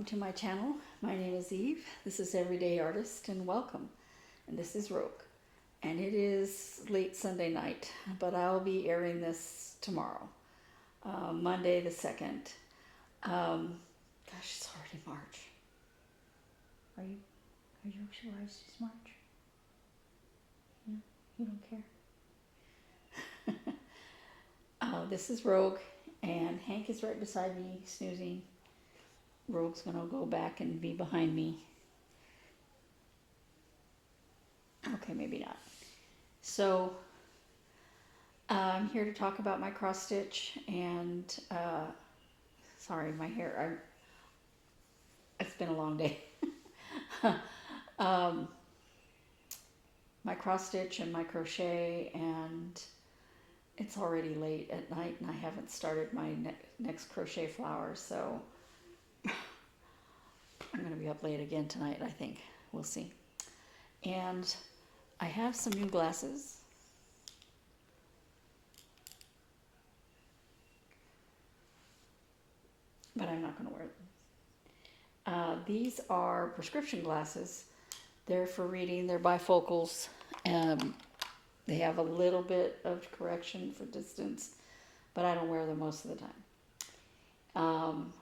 welcome to my channel. My name is Eve. This is Everyday Artist and welcome. And this is Rogue. And it is late Sunday night, but I'll be airing this tomorrow, Monday the 2nd. Gosh, it's already March. Are you sure it's March? Yeah, you don't care? This is Rogue, and Hank is right beside me, snoozing. Rogue's gonna go back and be behind me. Okay, maybe not. So, I'm here to talk about my cross stitch and, sorry, my hair. It's been a long day. My cross stitch and my crochet, and it's already late at night and I haven't started my next crochet flower, so I'm going to be up late again tonight, I think. We'll see. And I have some new glasses. But I'm not going to wear them. These are prescription glasses. They're for reading. They're bifocals. They have a little bit of correction for distance, but I don't wear them most of the time.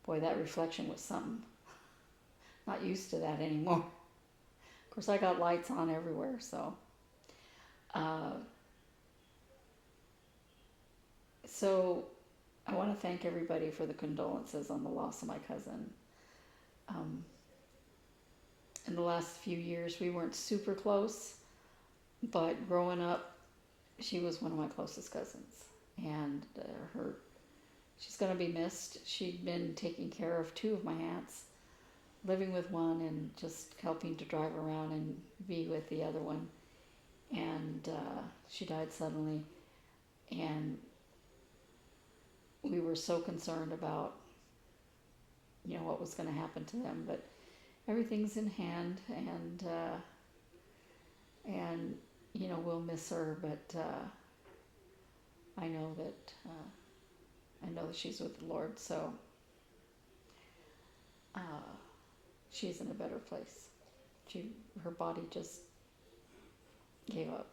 Boy, that reflection was something. Not used to that anymore. Of course, I got lights on everywhere, so. So I want to thank everybody for the condolences on the loss of my cousin. In the last few years, we weren't super close, but growing up, she was one of my closest cousins, and she's going to be missed. She'd been taking care of two of my aunts, living with one and just helping to drive around and be with the other one. And she died suddenly. And we were so concerned about, what was going to happen to them. But everything's in hand, and we'll miss her. But I know that she's with the Lord, so she's in a better place. Her body just gave up.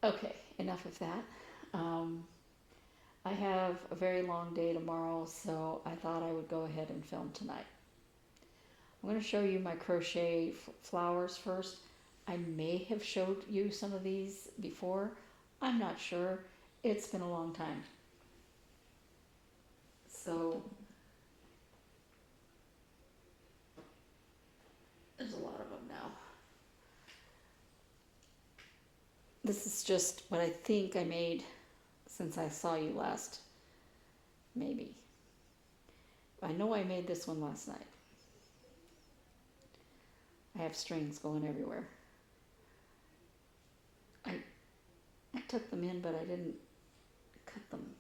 Okay, enough of that. I have a very long day tomorrow, so I thought I would go ahead and film tonight. I'm going to show you my crochet flowers first. I may have showed you some of these before. I'm not sure. It's been a long time. So there's a lot of them now. This is just what I think I made since I saw you last, maybe. I know I made this one last night. I have strings going everywhere. I took them in, but I didn't cut them.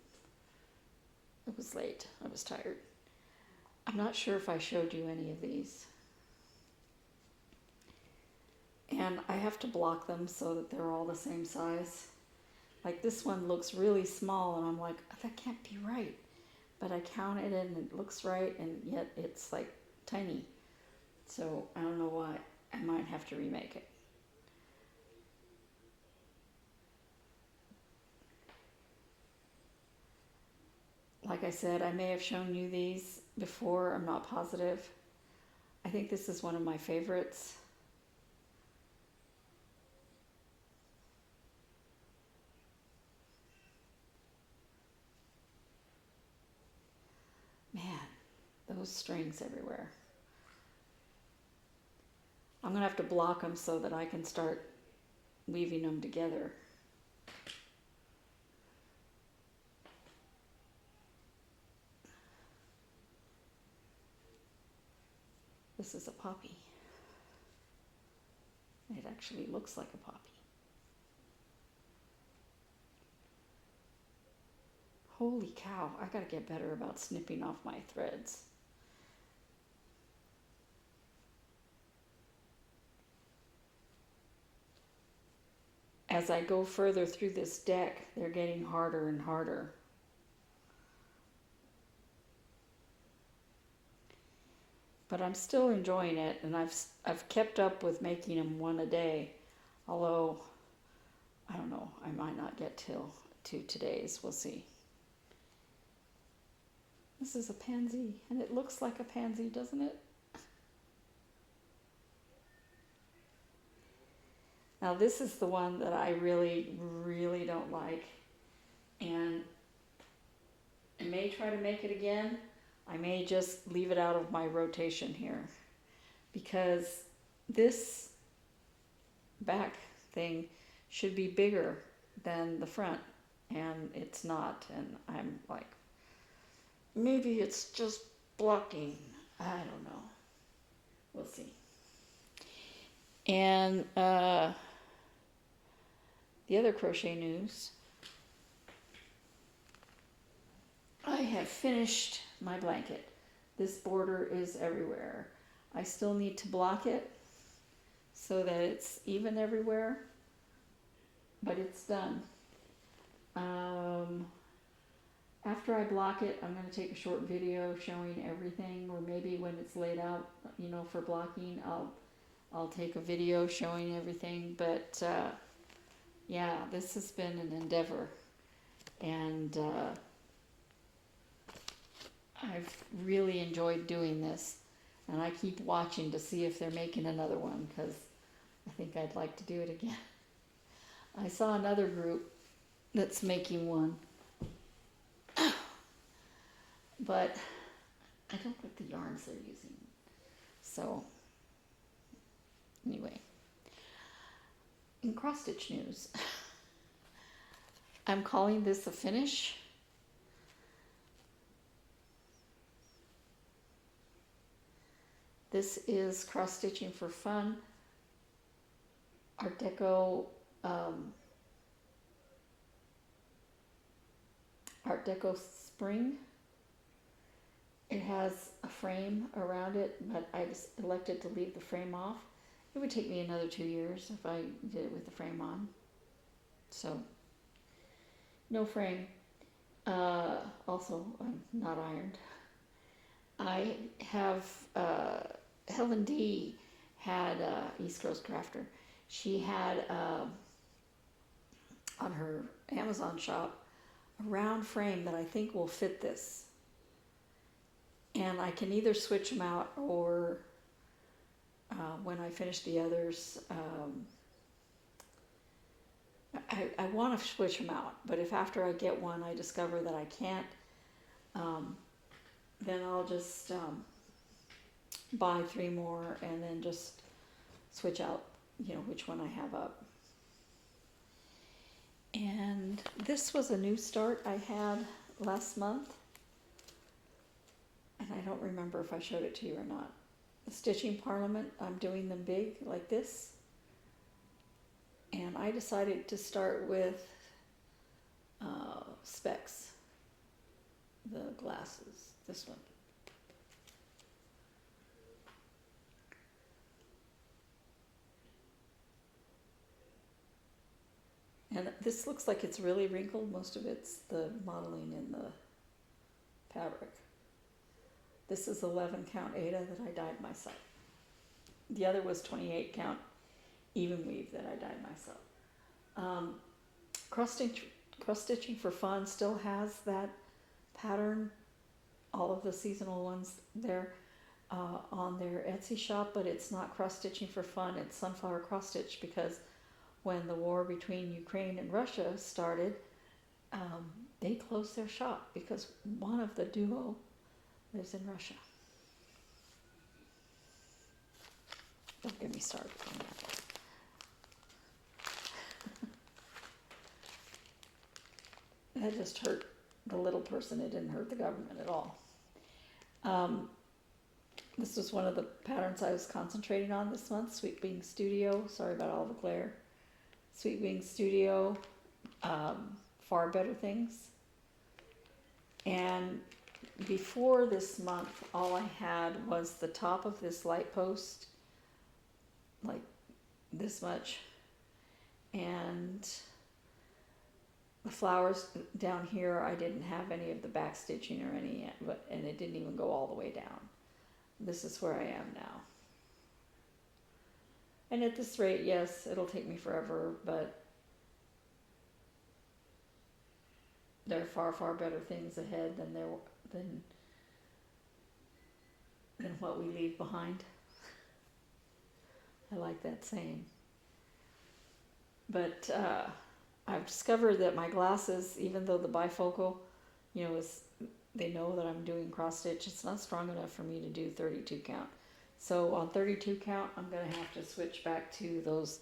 It was late. I was tired. I'm not sure if I showed you any of these. And I have to block them so that they're all the same size. Like this one looks really small, and I'm like, that can't be right. But I counted it, and it looks right, and yet it's like tiny. So I don't know why. I might have to remake it. Like I said, I may have shown you these before. I'm not positive. I think this is one of my favorites. Man, those strings everywhere. I'm going to have to block them so that I can start weaving them together. This is a poppy. It actually looks like a poppy. Holy cow, I gotta get better about snipping off my threads. As I go further through this deck, they're getting harder and harder. but I'm still enjoying it, and I've kept up with making them one a day, although I don't know, I might not get till 2 today's. We'll see. This is a pansy, and it looks like a pansy, doesn't it? Now this is the one that I really, really don't like, and I may try to make it again. I may just leave it out of my rotation here, because this back thing should be bigger than the front, and it's not, and I'm like, maybe it's just blocking. I don't know. We'll see. And the other crochet news, I have finished my blanket. This border is everywhere. I still need to block it so that it's even everywhere, but it's done. After I block it, I'm going to take a short video showing everything, or maybe when it's laid out, you know, for blocking, I'll take a video showing everything. But yeah, this has been an endeavor, and I've really enjoyed doing this, and I keep watching to see if they're making another one, because I think I'd like to do it again. I saw another group that's making one, but I don't like the yarns they're using. So anyway, in cross-stitch news, I'm calling this a finish. This is Cross-Stitching for Fun, Art Deco, Art Deco Spring. It has a frame around it, but I just elected to leave the frame off. It would take me another 2 years if I did it with the frame on. So, no frame. Also, I'm not ironed. I have, Helen D had, East Coast Crafter. She had, on her Amazon shop, a round frame that I think will fit this. And I can either switch them out, or when I finish the others, I want to switch them out. But if after I get one I discover that I can't, then I'll just buy 3 more and then just switch out, you know, which one I have up. And this was a new start I had last month, and I don't remember if I showed it to you or not. The Stitching Parliament, I'm doing them big like this, and I decided to start with Specs, the glasses, this one. And this looks like it's really wrinkled. Most of it's the modeling in the fabric. This is 11 count Aida that I dyed myself. The other was 28 count even weave that I dyed myself. Cross-Stitching for Fun still has that pattern, all of the seasonal ones there on their Etsy shop, but it's not Cross-Stitching for Fun, it's Sunflower Cross Stitch, because when the war between Ukraine and Russia started, they closed their shop because one of the duo lives in Russia. Don't get me started on that. That just hurt the little person. It didn't hurt the government at all. This was one of the patterns I was concentrating on this month, Sweet Wing Studio. Sorry about all the glare. Sweet Wing Studio, Far Better Things. And before this month, all I had was the top of this light post, like this much, and the flowers down here, I didn't have any of the back stitching or any, and it didn't even go all the way down. this is where I am now. And at this rate, yes, it'll take me forever, but there are far, far better things ahead than what we leave behind. I like that saying. But I've discovered that my glasses, even though the bifocal, they know that I'm doing cross stitch, it's not strong enough for me to do 32 count. So on 32 count, I'm going to have to switch back to those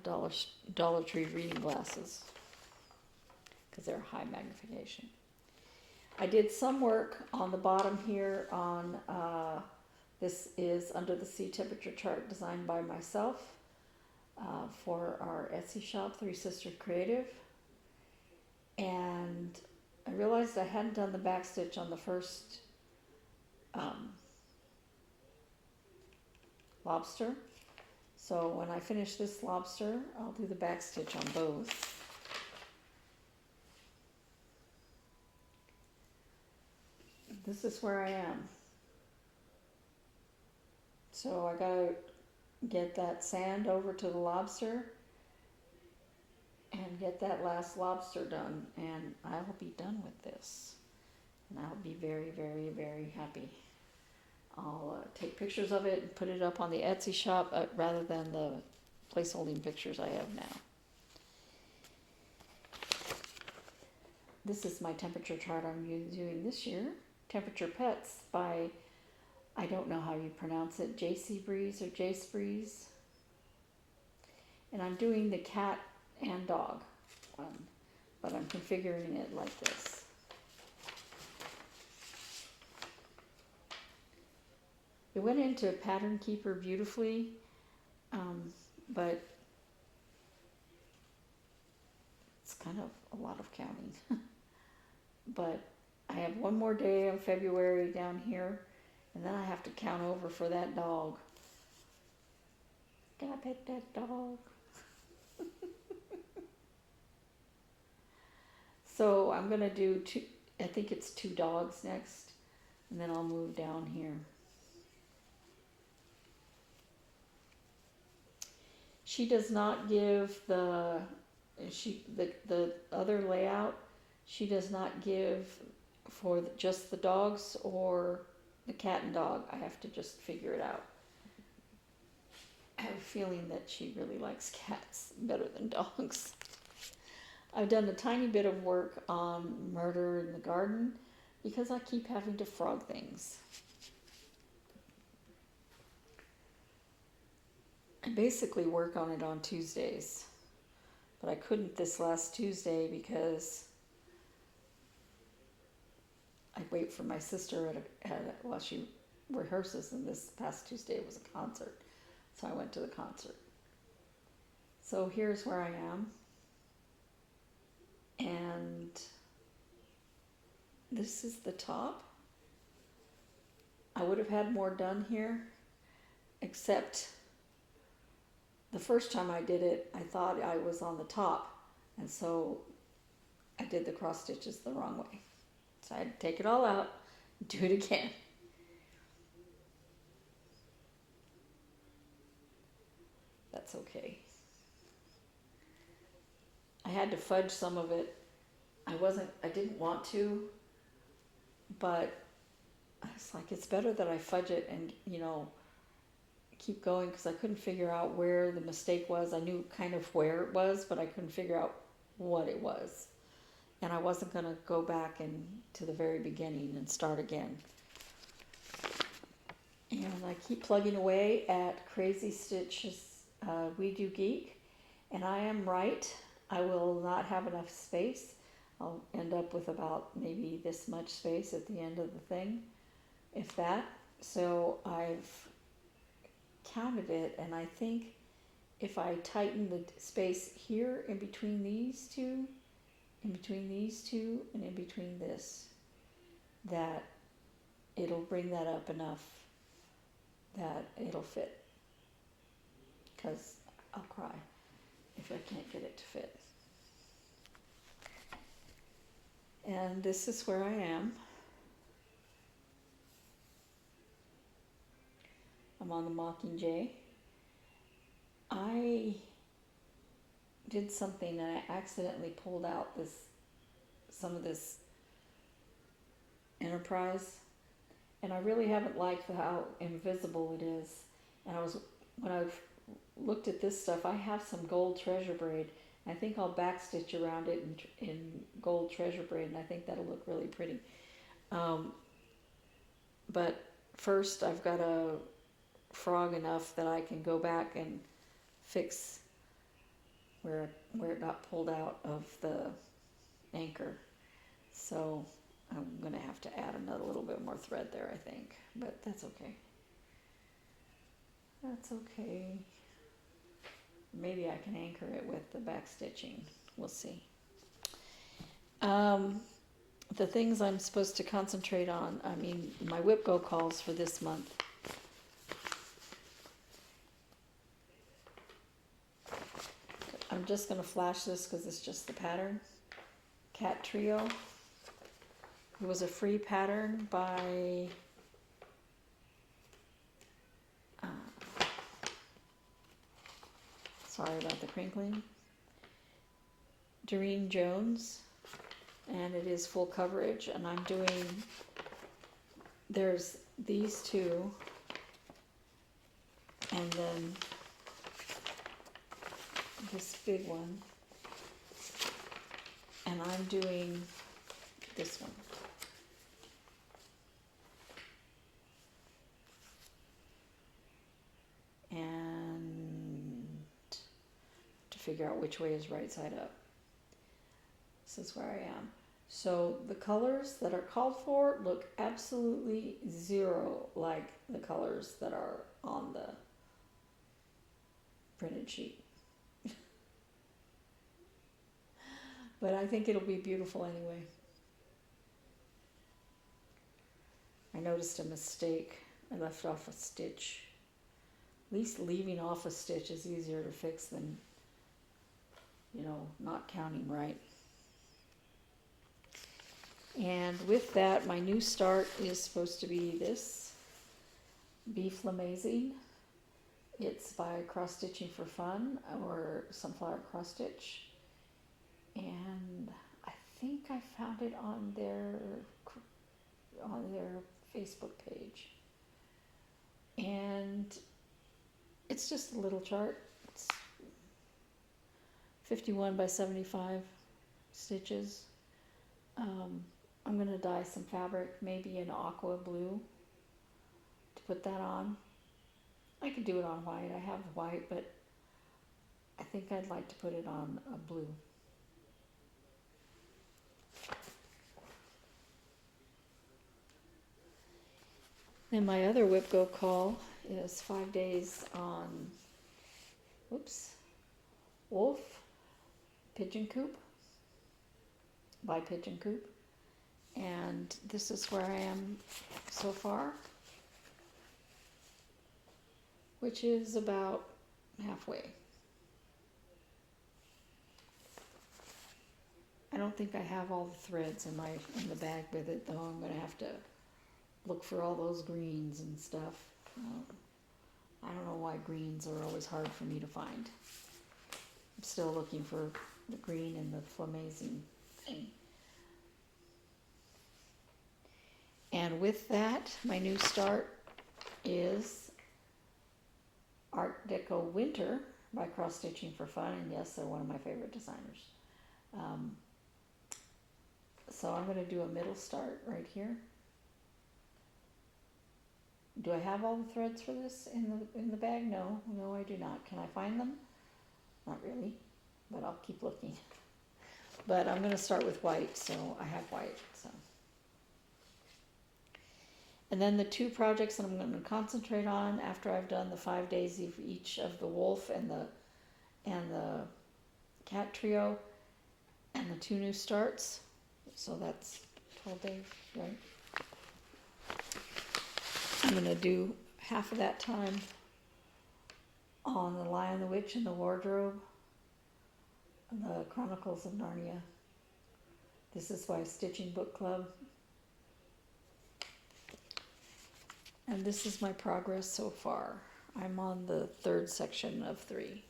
Dollar Tree reading glasses because they're high magnification. I did some work on the bottom here on, this is under the sea temperature chart designed by myself for our Etsy shop, Three Sisters Creative. And I realized I hadn't done the back stitch on the first lobster. So when I finish this lobster, I'll do the back stitch on both. This is where I am. So I gotta get that sand over to the lobster and get that last lobster done, and I'll be done with this. And I'll be very, very, very happy. I'll take pictures of it and put it up on the Etsy shop rather than the placeholding pictures I have now. This is my temperature chart I'm doing this year. Temperature Pets by, I don't know how you pronounce it, JaceBreeze or JaceBreeze. And I'm doing the cat and dog one, but I'm configuring it like this. It went into Pattern Keeper beautifully, but it's kind of a lot of counting. But I have one more day of February down here, and then I have to count over for that dog. Gotta pet that dog. So I'm gonna do I think it's 2 dogs next, and then I'll move down here. She does not give the other layout. She does not give for just the dogs or the cat and dog. I have to just figure it out. I have a feeling that she really likes cats better than dogs. I've done a tiny bit of work on Murder in the Garden because I keep having to frog things. I basically work on it on Tuesdays, but I couldn't this last Tuesday because I wait for my sister while she rehearses, and this past Tuesday was a concert, so I went to the concert. So here's where I am, and this is the top. I would have had more done here, except the first time I did it, I thought I was on the top, and so I did the cross stitches the wrong way. So I had to take it all out and do it again. That's okay. I had to fudge some of it. I didn't want to, but I was like, it's better that I fudge it and, keep going, because I couldn't figure out where the mistake was. I knew kind of where it was, but I couldn't figure out what it was. And I wasn't going to go back to the very beginning and start again. And I keep plugging away at CrazzyStitch's We Do Geek. And I am right. I will not have enough space. I'll end up with about maybe this much space at the end of the thing, if that. So I've counted it, and I think if I tighten the space here in between these two, and in between this, that it'll bring that up enough that it'll fit. Because I'll cry if I can't get it to fit. And this is where I am. I'm on the Mockingjay. I did something and I accidentally pulled out some of this Enterprise, and I really haven't liked how invisible it is. And when I've looked at this stuff, I have some gold treasure braid. I think I'll backstitch around it in gold treasure braid, and I think that'll look really pretty. But first I've got to frog enough that I can go back and fix where it got pulled out of the anchor. So I'm going to have to add another little bit more thread there, I think. But that's okay. That's okay. Maybe I can anchor it with the back stitching. We'll see. The things I'm supposed to concentrate on, I mean, my whip go calls for this month. I'm just going to flash this because it's just the pattern. Cat Trio. It was a free pattern by sorry about the crinkling. Doreen Jones, and it is full coverage, and I'm doing, there's these two, and then this big one, and I'm doing this one. And to figure out which way is right side up. This is where I am. So the colors that are called for look absolutely zero like the colors that are on the printed sheet. But I think it'll be beautiful anyway. I noticed a mistake. I left off a stitch. At least leaving off a stitch is easier to fix than, you know, not counting right. And with that, my new start is supposed to be this Beef Lamazing. It's by CrossStitchingForFun or Sunflower Cross Stitch. And I think I found it on their Facebook page. And it's just a little chart. It's 51 by 75 stitches. I'm going to dye some fabric, maybe an aqua blue, to put that on. I could do it on white. I have white, but I think I'd like to put it on a blue. Then my other whip go call is 5 days on, Wolf, Pigeon Coop, by Pigeon Coop. And this is where I am so far, which is about halfway. I don't think I have all the threads in the bag with it, though. I'm going to have to look for all those greens and stuff. I don't know why greens are always hard for me to find. I'm still looking for the green and the flamazing thing. And with that, my new start is Art Deco Winter by CrossStitchingForFun, and yes, they're one of my favorite designers. So I'm going to do a middle start right here. Do I have all the threads for this in the bag? No, I do not. Can I find them? Not really, but I'll keep looking. But I'm going to start with white, so I have white. So, and then the two projects that I'm going to concentrate on after I've done the 5 days of each of the wolf and the cat trio, and the two new starts. So that's 12 days, right? I'm going to do half of that time on The Lion, the Witch, and the Wardrobe, the Chronicles of Narnia. This is by Stitching Book Club. And this is my progress so far. I'm on the third section of 3.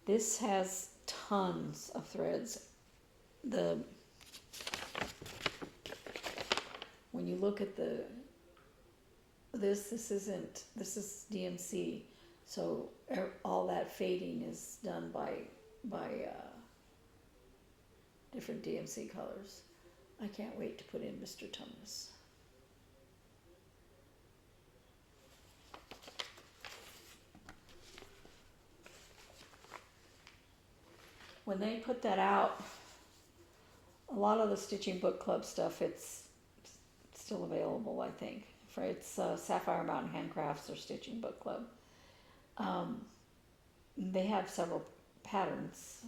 This has tons of threads. When you look at this is DMC, so all that fading is done by different DMC colors. I can't wait to put in Mr. Tumnus. When they put that out, a lot of the Stitching Book Club stuff, it's still available, I think. It's Sapphire Mountain Handcrafts or Stitching Book Club. They have several patterns.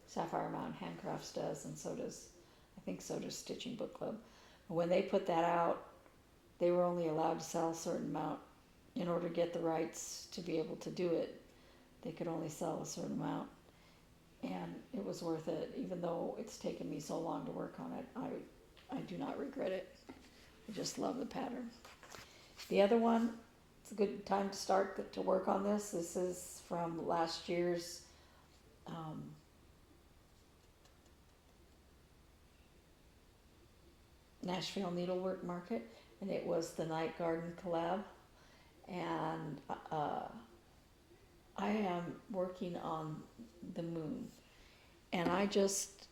Sapphire Mountain Handcrafts does, and so does Stitching Book Club. But when they put that out, they were only allowed to sell a certain amount. In order to get the rights to be able to do it, they could only sell a certain amount. And it was worth it, even though it's taken me so long to work on it. I do not regret it. I just love the pattern. The other one, it's a good time to start to work on this. This is from last year's Nashville Needlework Market, and it was the Night Garden collab. And I am working on the moon, and I just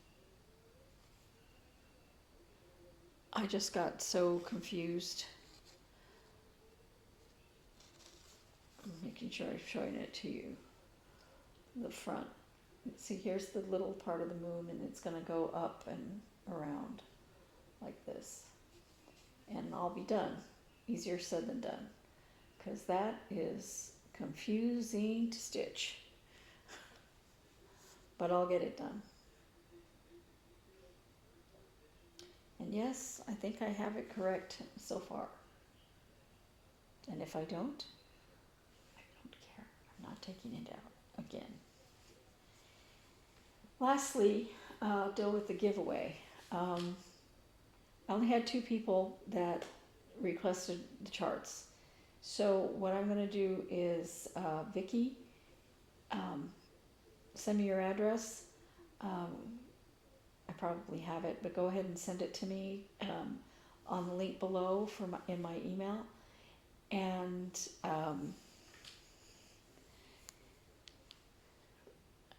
got so confused. I'm making sure I'm showing it to you. The front. See, here's the little part of the moon, and it's going to go up and around like this. And I'll be done. Easier said than done, because that is confusing to stitch. But I'll get it done. And yes, I think I have it correct so far. And if I don't care. I'm not taking it out again. Lastly, I'll deal with the giveaway. I only had 2 people that requested the charts. So what I'm going to do is, Vicki, send me your address. I probably have it, but go ahead and send it to me on the link below in my email. And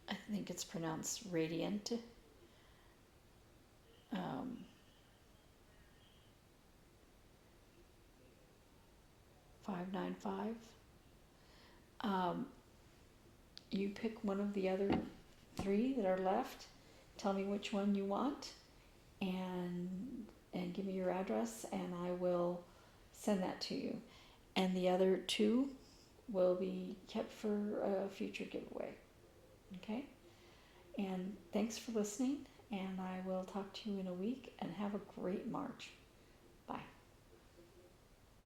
I think it's pronounced Radiant. $5.95. You pick one of the other 3 that are left. Tell me which one you want, and give me your address, and I will send that to you. And the other 2 will be kept for a future giveaway. Okay? And thanks for listening, and I will talk to you in a week, and have a great March. Bye.